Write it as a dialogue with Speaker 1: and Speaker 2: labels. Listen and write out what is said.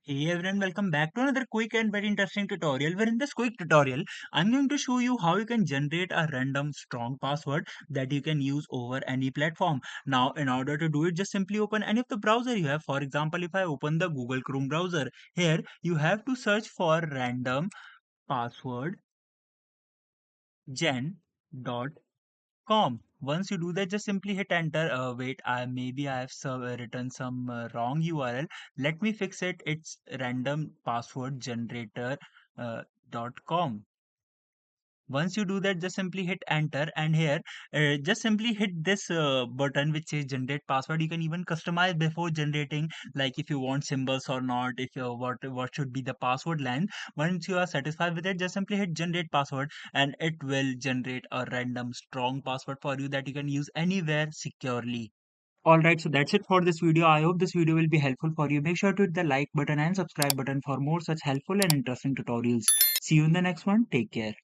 Speaker 1: Hey everyone, welcome back to another quick and very interesting tutorial. Where in this quick tutorial, I'm going to show you how you can generate a random strong password that you can use over any platform. Now, in order to do it, just simply open any of the browser you have. For example, if I open the Google Chrome browser, here you have to search for random password gen.com. Once you do that, just simply hit enter. Wait, I have written some wrong URL. Let me fix it. It's random password generator .com. Once you do that, just simply hit enter, and here just simply hit this button which says generate password. You can even customize before generating, like if you want symbols or not, if you what should be the password length. Once you are satisfied with it, just simply hit generate password, and it will generate a random strong password for you that you can use anywhere securely. Alright, so that's it for this video. I hope this video will be helpful for you. Make sure to hit the like button and subscribe button for more such helpful and interesting tutorials. See you in the next one. Take care.